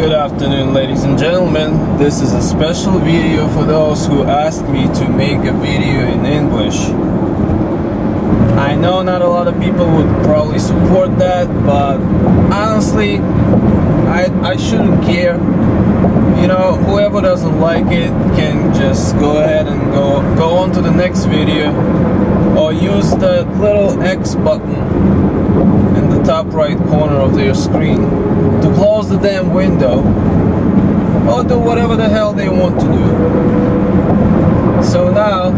Good afternoon, ladies and gentlemen. This is a special video for those who asked me to make a video in English. I know not a lot of people would probably support that, but honestly, I shouldn't care. You know, whoever doesn't like it can just go ahead and go on to the next video, or use the little X button in the top right corner of your screen to close the damn window, or do whatever the hell they want to do. So now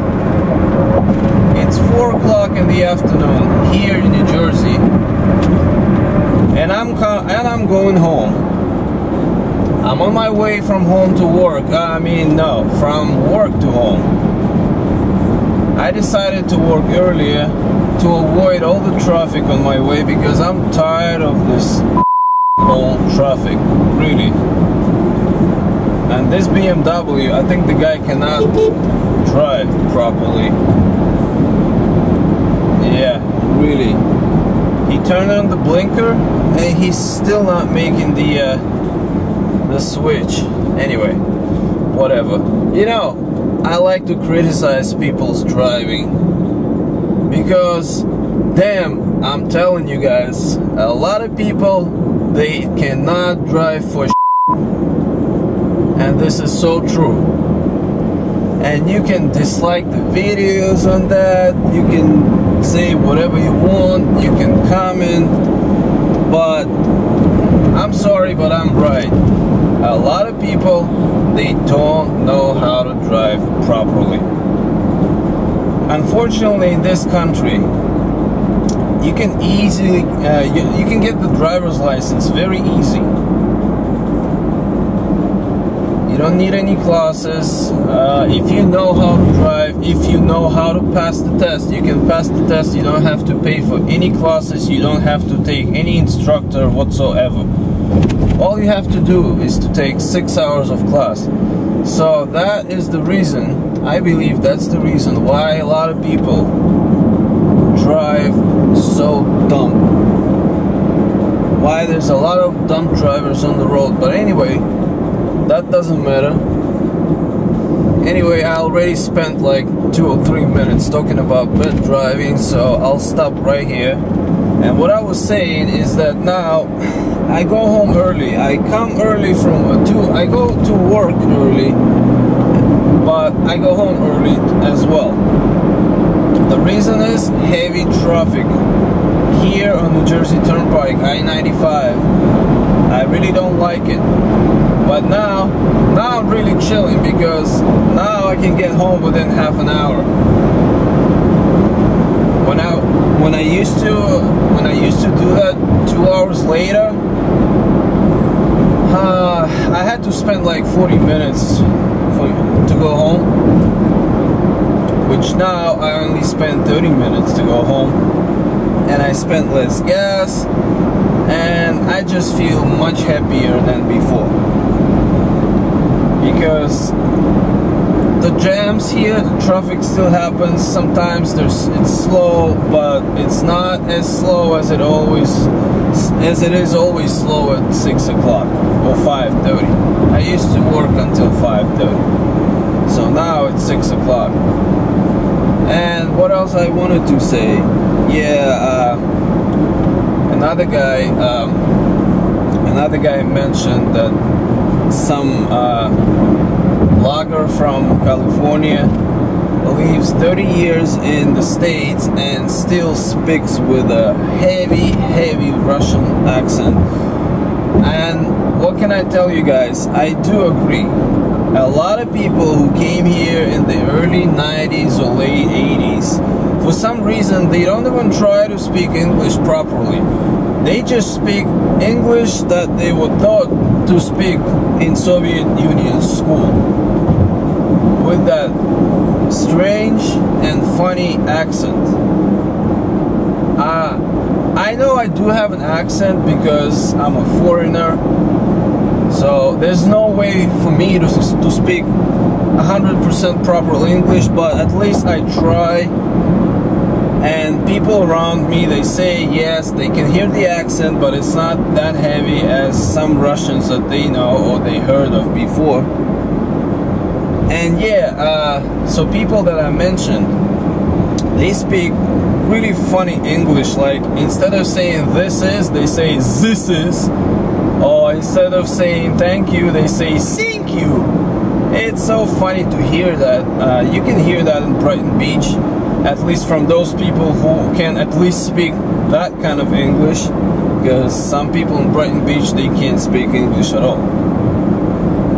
it's 4 o'clock in the afternoon here in New Jersey, and I'm going home. I'm on my way from home to work. No, from work to home. I decided to work earlier to avoid all the traffic on my way because I'm tired of this old traffic, really. And this BMW, I think the guy cannot drive properly. Yeah, really. He turned on the blinker and he's still not making the switch. Anyway, whatever. You know, I like to criticize people's driving because, damn, I'm telling you guys, a lot of people, they cannot drive for and this is so true. And you can dislike the videos on that, you can say whatever you want, you can comment, but I'm sorry, but I'm right. A lot of people, they don't know how to drive properly. Unfortunately, in this country, you can easily, you can get the driver's license very easy. You don't need any classes. If you know how to drive, if you know how to pass the test, you can pass the test. You don't have to pay for any classes. You don't have to take any instructor whatsoever. All you have to do is to take 6 hours of class. So that is the reason, I believe that's the reason why a lot of people drive so dumb. Why there's a lot of dumb drivers on the road. But anyway, that doesn't matter. Anyway, I already spent like 2 or 3 minutes talking about bad driving, so I'll stop right here. And what I was saying is that now I go home early. I come early I go to work early, but I go home early as well. The reason is heavy traffic here on New Jersey Turnpike, I-95. I really don't like it. But now I'm really chilling because now I can get home within half an hour. When I used to do that 2 hours later, I had to spend like 40 minutes to go home, which now I only spend 30 minutes to go home, and I spend less gas, and I just feel much happier than before. Because the jams here, traffic still happens. Sometimes it's slow, but it's not as slow as it is always slow at 6 o'clock or 5:30. I used to work until 5:30, so now it's 6 o'clock. And what else I wanted to say? Yeah, another guy mentioned that some blogger from California lives 30 years in the States and still speaks with a heavy Russian accent. And what can I tell you guys? I do agree. A lot of people who came here in the early 90s or late 80s, for some reason they don't even try to speak English properly. They just speak English that they were taught to speak in Soviet Union school, with that strange and funny accent. I know I do have an accent because I'm a foreigner, so there's no way for me to speak 100% proper English, but at least I try And people around me, they say yes, they can hear the accent, but it's not that heavy as some Russians that they know or they heard of before. And yeah, so people that I mentioned, they speak really funny English. Like instead of saying this is, they say this is. Or instead of saying thank you, they say thank you. It's so funny to hear that. You can hear that in Brighton Beach, at least from those people who can at least speak that kind of English, because some people in Brighton Beach, they can't speak English at all.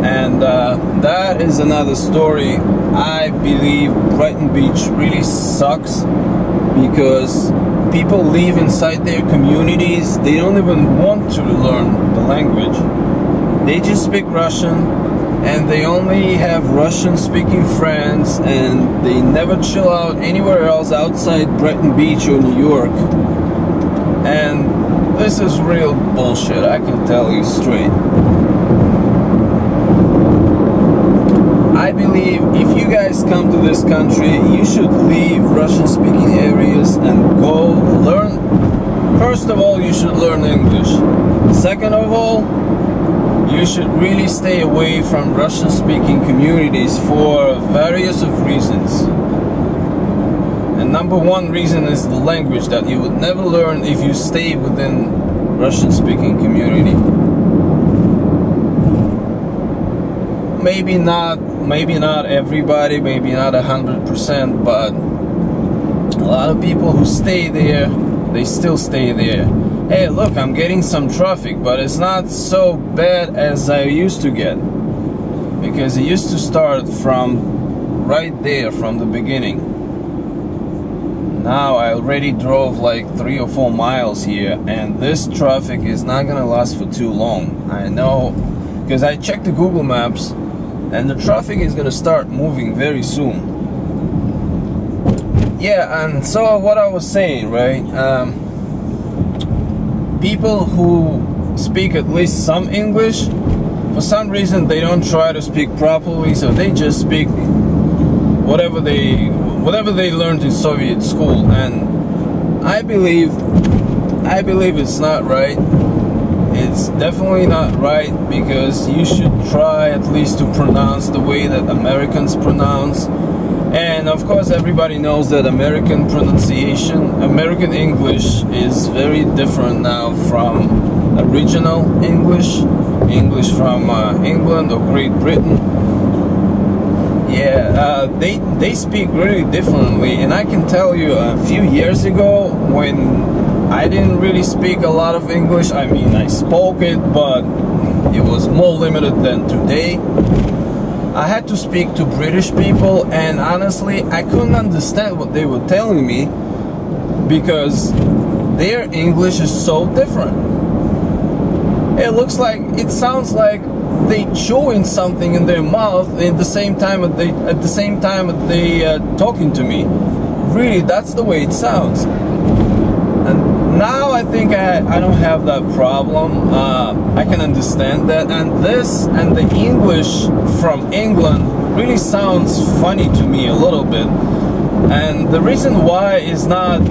And that is another story. I believe Brighton Beach really sucks because people live inside their communities. They don't even want to learn the language. They just speak Russian, and they only have Russian speaking friends, and they never chill out anywhere else outside Brighton Beach or New York. And this is real bullshit, I can tell you straight. I believe if you guys come to this country, you should leave Russian speaking areas and go learn. First of all, you should learn English. Second of all, you should really stay away from Russian speaking communities for various of reasons. And number one reason is the language that you would never learn if you stay within Russian speaking community. Maybe not everybody, maybe not 100%, but a lot of people who stay there, they still stay there. Hey, look, I'm getting some traffic, but it's not so bad as I used to get, because it used to start from right there, from the beginning. Now I already drove like 3 or 4 miles here, and this traffic is not gonna last for too long. I know, because I checked the Google Maps, and the traffic is gonna start moving very soon. Yeah, and so what I was saying, right? People who speak at least some English, for some reason they don't try to speak properly, so they just speak whatever they learned in Soviet school. And I believe it's not right. It's definitely not right, because you should try at least to pronounce the way that Americans pronounce. And of course everybody knows that American pronunciation, American English is very different now from original English from England or Great Britain. Yeah, they speak really differently. And I can tell you, a few years ago, when I didn't really speak a lot of English, I mean I spoke it, but it was more limited than today. I had to speak to British people, and honestly, I couldn't understand what they were telling me, because their English is so different. It sounds like they chewing something in their mouth at the same time that they talking to me. Really, that's the way it sounds. And now I think I don't have that problem. I can understand that, and the English from England really sounds funny to me a little bit. And the reason why is not,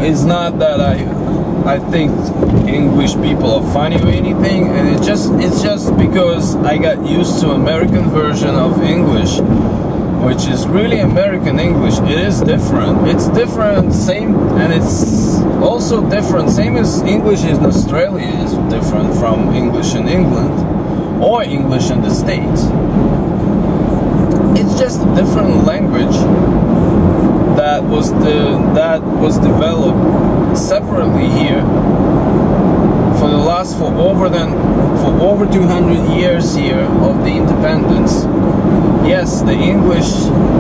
is not that I think English people are funny or anything, and it's just because I got used to American version of English, which is really American English. It is different. It's different, same, and it's also different. Same as English in Australia is different from English in England or English in the States. It's just a different language that was developed separately here for over 200 years here of the independence. Yes, the English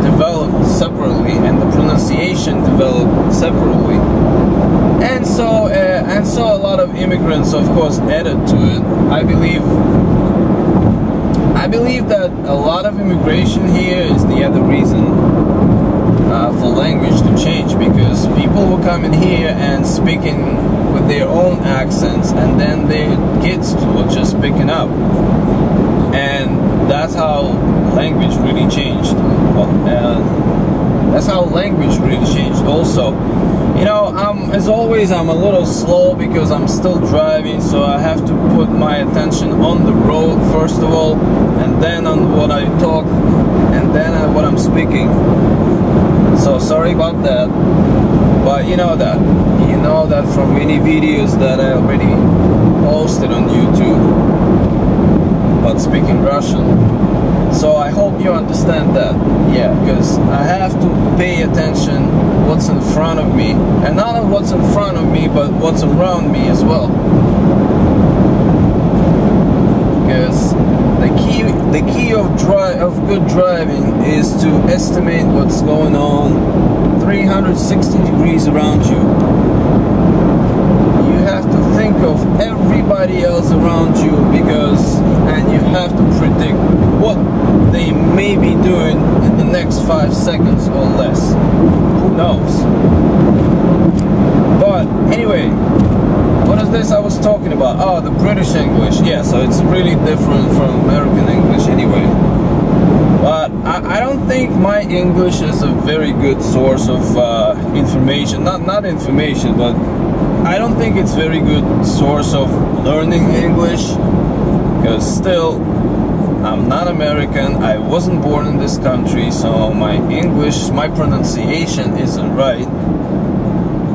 developed separately, and the pronunciation developed separately, and so a lot of immigrants, of course, added to it. I believe that a lot of immigration here is the other reason for language to change, because people will come in here and speaking with their own accents, and then their kids will just picking up, and that's how language really changed. That's how language really changed also. You know, as always, I'm a little slow because I'm still driving, so I have to put my attention on the road first of all, and then on what I talk, and then on what I'm speaking. So sorry about that, but you know that from many videos that I already posted on YouTube, but speaking Russian. So I hope you understand that, yeah, because I have to pay attention what's in front of me, and not only what's in front of me, but what's around me as well. Because the key of good driving is to estimate what's going on 360 degrees around you. You have to think of everybody else around you, and you have to predict what they may be doing in the next 5 seconds or less. Who knows? But anyway, what is this I was talking about? Oh, the British English. Yeah, so it's really different from American English anyway. But I don't think my English is a very good source of information. Not information, but I don't think it's very good source of learning English, because still I'm not American. I wasn't born in this country, so my English, my pronunciation isn't right.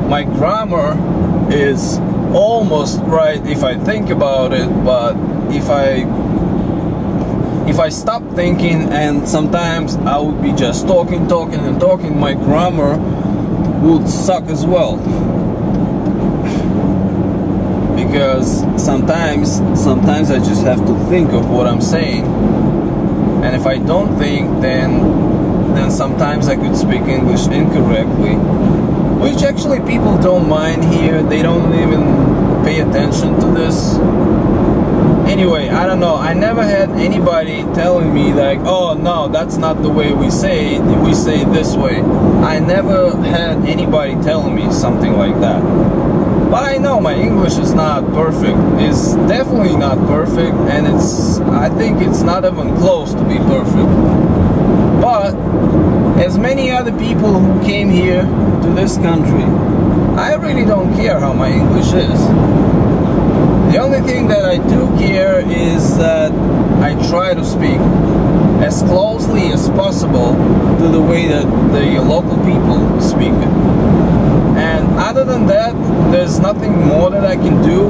My grammar is almost right if I think about it, but if I stop thinking, and sometimes I would be just talking, my grammar would suck as well. Because sometimes I just have to think of what I'm saying, and if I don't think, then sometimes I could speak English incorrectly, which actually people don't mind here. They don't even pay attention to this. Anyway, I don't know, I never had anybody telling me like, oh no, that's not the way we say it, we say this way. I never had anybody telling me something like that. But I know my English is not perfect. It's definitely not perfect, and I think it's not even close to be perfect. But as many other people who came here to this country, I really don't care how my English is. The only thing that I do care is that I try to speak as closely as possible to the way that the local people speak it. And other than that, there's nothing more that I can do.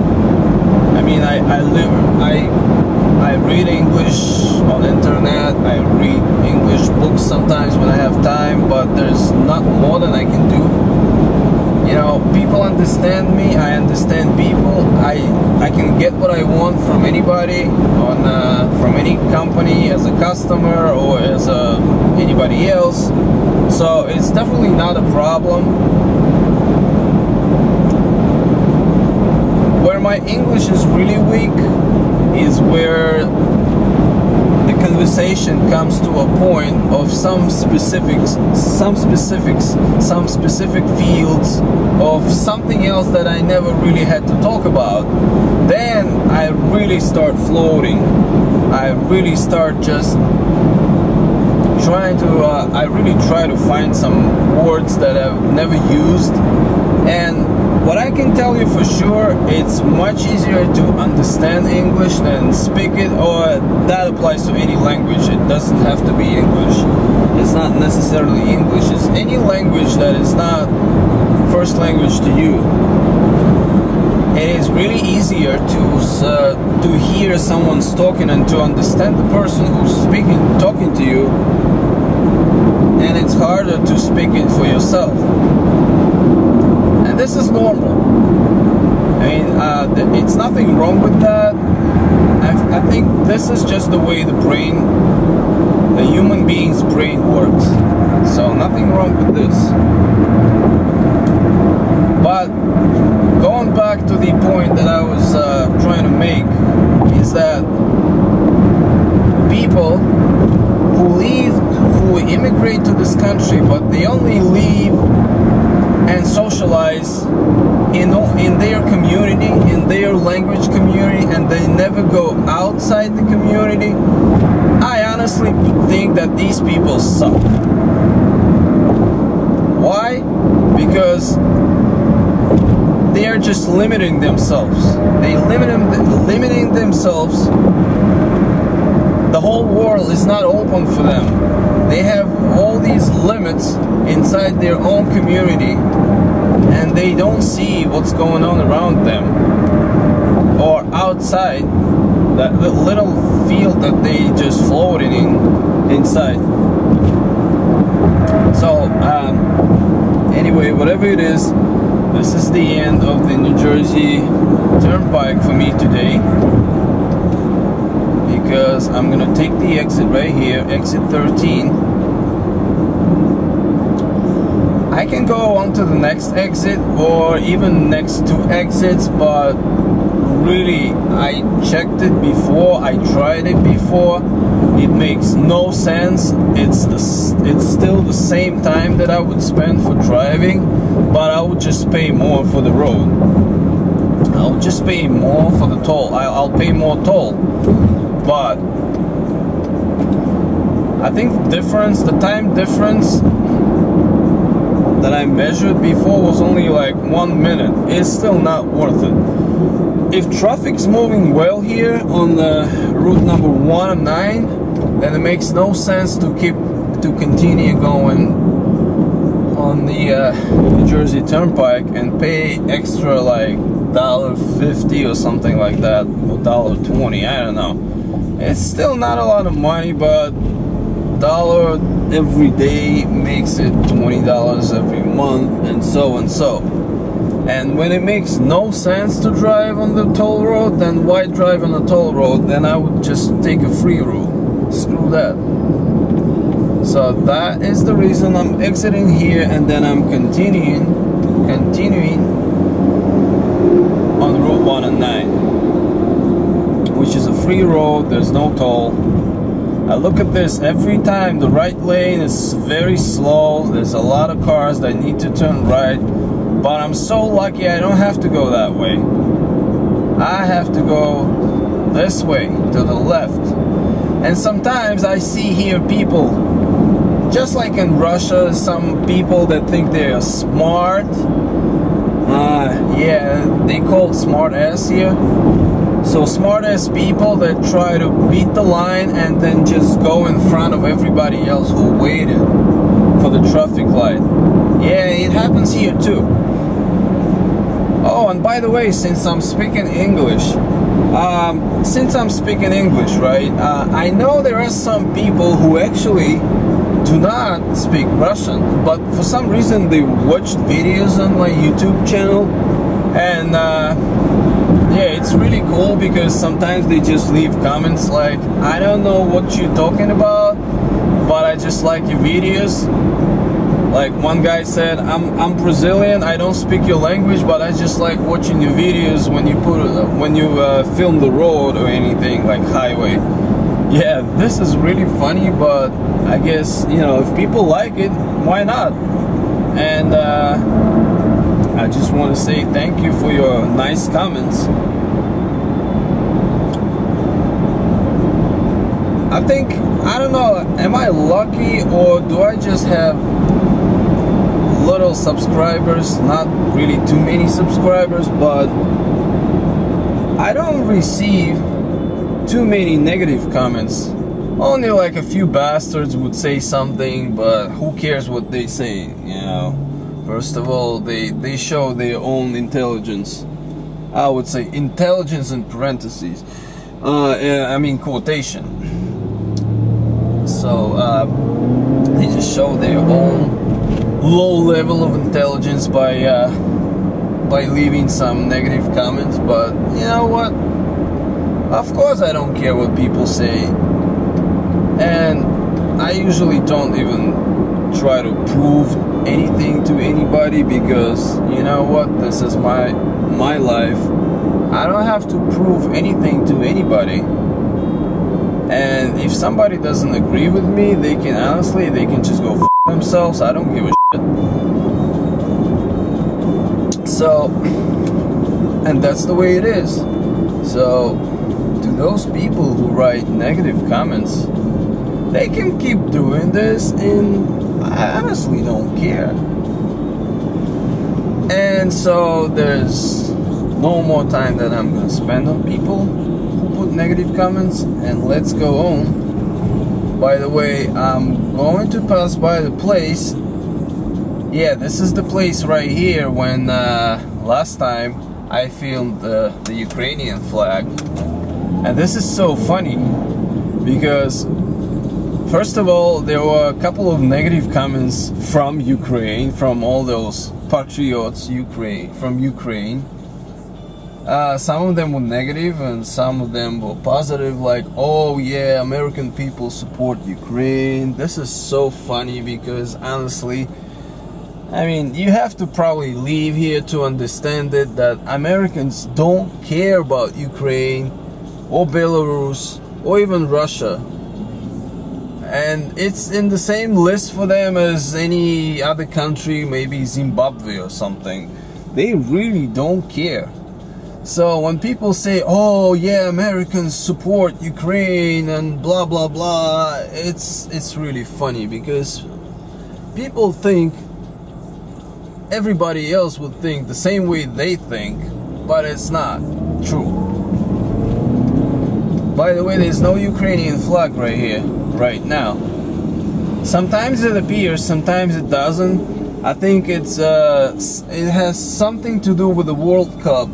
I mean, I read English on internet, I read English books sometimes when I have time, but there's not more that I can do. You know, people understand me, I understand people. I can get what I want from anybody, from any company, as a customer or as anybody else. So it's definitely not a problem. Where my English is really weak is where the conversation comes to a point of some specific fields of something else that I never really had to talk about. Then I really start floating. I really start just I really try to find some words that I've never used. And what I can tell you for sure, it's much easier to understand English than speak it, or that applies to any language. It doesn't have to be English. It's not necessarily English. It's any language that is not first language to you. It is really easier to hear someone's talking and to understand the person who's talking to you, and it's harder to speak it for yourself. And this is normal. I mean, it's nothing wrong with that. I think this is just the way the human being's brain works. So nothing wrong with this. But going back to the point that I was trying to make, is that people who immigrate to this country, but they only leave and socialize in their community, in their language community, and they never go outside the community, I honestly think that these people suck. Why? Because they are just limiting themselves. They limiting themselves. The whole world is not open for them. They have all these limits inside their own community, and they don't see what's going on around them or outside that little field that they just floated inside. So anyway, whatever it is, this is the end of the New Jersey Turnpike for me today, because I'm gonna take the exit right here, exit 13. I can go on to the next exit or even next two exits, but really, I checked it before, I tried it before, it makes no sense. It's still the same time that I would spend for driving, but I would just pay more for the road. I'll just pay more for the toll. I'll pay more toll, but I think the time difference that I measured before was only like 1 minute. It's still not worth it. If traffic's moving well here on the route number 109, then it makes no sense to continue going on the New Jersey Turnpike and pay extra like $1.50 or something like that, or $1.20, I don't know. It's still not a lot of money, but $1 every day makes it $20 every month, and so and so. And when it makes no sense to drive on the toll road, then why drive on the toll road? Then I would just take a free route. Screw that. So that is the reason I'm exiting here, and then I'm continuing on Route 109, which is a free road. There's no toll. I look at this every time. The right lane is very slow. There's a lot of cars that need to turn right. But I'm so lucky I don't have to go that way. I have to go this way, to the left. And sometimes I see here people, just like in Russia, some people that think they are smart. Yeah, they call it smart ass here. So smart ass people that try to beat the line and then just go in front of everybody else who waited for the traffic light. Yeah, it happens here too. Oh, and by the way, since I'm speaking English, right, I know there are some people who actually do not speak Russian, but for some reason they watched videos on my YouTube channel, and yeah, it's really cool because sometimes they just leave comments like, I don't know what you're talking about, but I just like your videos. Like one guy said, I'm Brazilian, I don't speak your language, but I just like watching your videos when you film the road or anything like highway. Yeah, this is really funny, but I guess, you know, if people like it, why not? And I just want to say thank you for your nice comments. I think, I don't know, am I lucky or do I just have little subscribers? Not really too many subscribers, but I don't receive too many negative comments. Only like a few bastards would say something, but who cares what they say, you know? First of all, they show their own intelligence. I would say intelligence in parentheses. I mean quotation. So they just show their own low level of intelligence by leaving some negative comments. But you know what? Of course I don't care what people say, and I usually don't even try to prove anything to anybody, because you know what, this is my life. I don't have to prove anything to anybody, and if somebody doesn't agree with me, they can honestly, they can just go f themselves. I don't give a shit. So, and that's the way it is. So to those people who write negative comments, they can keep doing this, and I honestly don't care. And so there's no more time that I'm gonna spend on people who put negative comments, and let's go on. By the way, I'm going to pass by the place. Yeah, this is the place right here when last time I filmed the Ukrainian flag. And this is so funny because first of all, there were a couple of negative comments from Ukraine, from all those patriots from Ukraine. Some of them were negative and some of them were positive, like, oh yeah, American people support Ukraine. This is so funny because honestly, I mean, you have to probably live here to understand it, that Americans don't care about Ukraine or Belarus or even Russia. And it's in the same list for them as any other country, maybe Zimbabwe or something. They really don't care. So when people say, oh yeah, Americans support Ukraine and blah blah blah, it's really funny because people think everybody else would think the same way they think, but it's not true. By the way, there's no Ukrainian flag right here, right now. Sometimes it appears, sometimes it doesn't. I think it has something to do with the World Cup.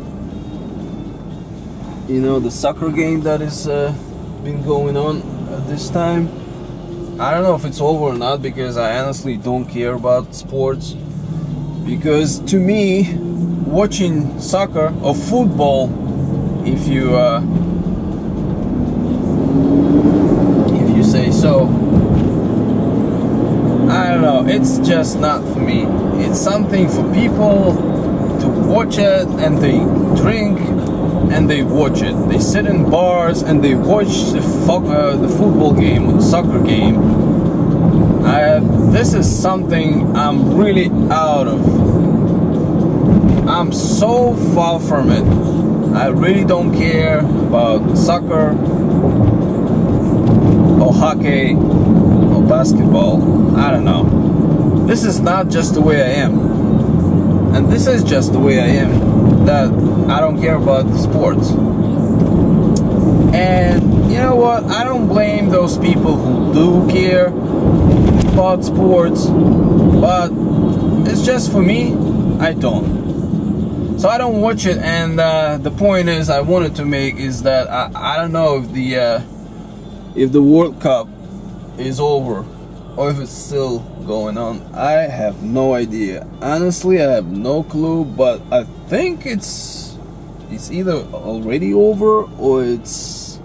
You know, the soccer game that is been going on at this time. I don't know if it's over or not because I honestly don't care about sports. Because to me, watching soccer or football, if you say so, I don't know, it's just not for me. It's something for people to watch it, and they drink and they watch it. They sit in bars and they watch the football game or the soccer game. This is something I'm really out of. I'm so far from it. I really don't care about soccer or hockey or basketball. I don't know. This is not just the way I am. And this is just the way I am, that I don't care about sports. And you know what? I don't blame those people who do care about sports, but it's just for me, I don't. So I don't watch it, and the point is I wanted to make is that I don't know if the World Cup is over or if it's still going on. I have no idea. Honestly, I have no clue, but I think it's either already over or it's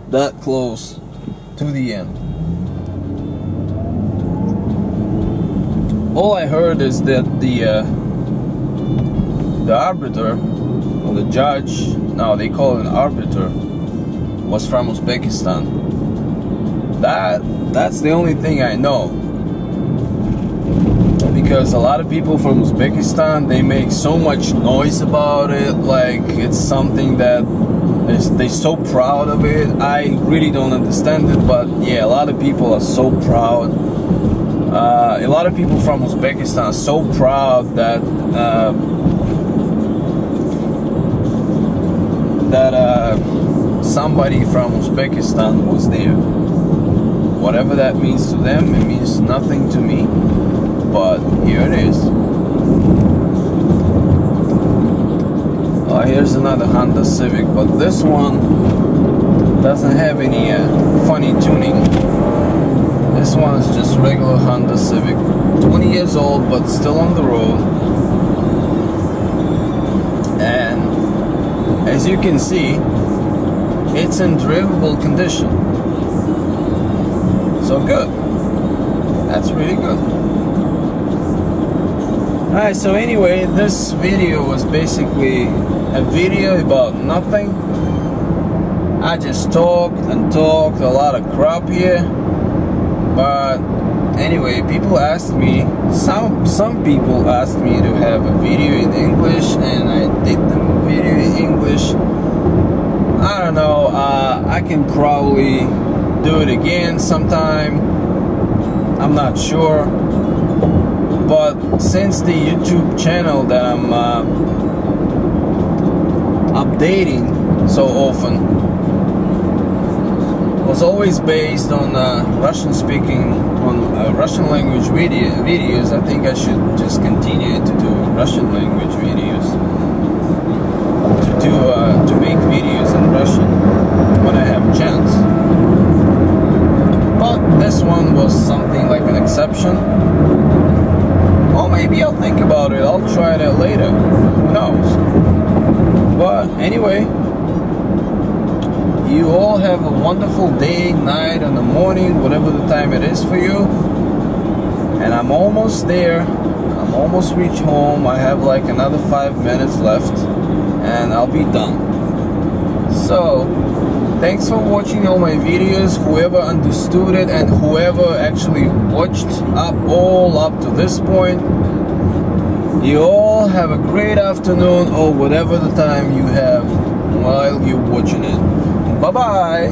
that close to the end. All I heard is that the arbiter or the judge, now they call it an arbiter, was from Uzbekistan. That's the only thing I know, because a lot of people from Uzbekistan, they make so much noise about it, like it's something that they're so proud of it. I really don't understand it, but yeah, a lot of people are so proud. A lot of people from Uzbekistan are so proud that somebody from Uzbekistan was there. Whatever that means to them, it means nothing to me, but here it is. Here's another Honda Civic, but this one doesn't have any funny tuning. This one is just regular Honda Civic, 20 years old, but still on the road. And as you can see, it's in drivable condition. So good. That's really good. Alright, so anyway, this video was basically a video about nothing. I just talked and talked a lot of crap here. But anyway, people asked me, some people asked me to have a video in English, and I did the video in English. I don't know, I can probably do it again sometime. I'm not sure. but since the YouTube channel that I'm updating so often was always based on Russian speaking, on Russian language videos, I think I should just continue to do Russian language videos, to make videos in Russian when I have a chance. But this one was something like an exception. Or maybe I'll think about it, I'll try that later, who knows. But anyway, you all have a wonderful day, night, and the morning, whatever the time it is for you. And I'm almost there. I'm almost reached home. I have like another 5 minutes left and I'll be done. So, thanks for watching all my videos, whoever understood it and whoever actually watched all up to this point. You all have a great afternoon or whatever the time you have while you're watching it. Bye-bye.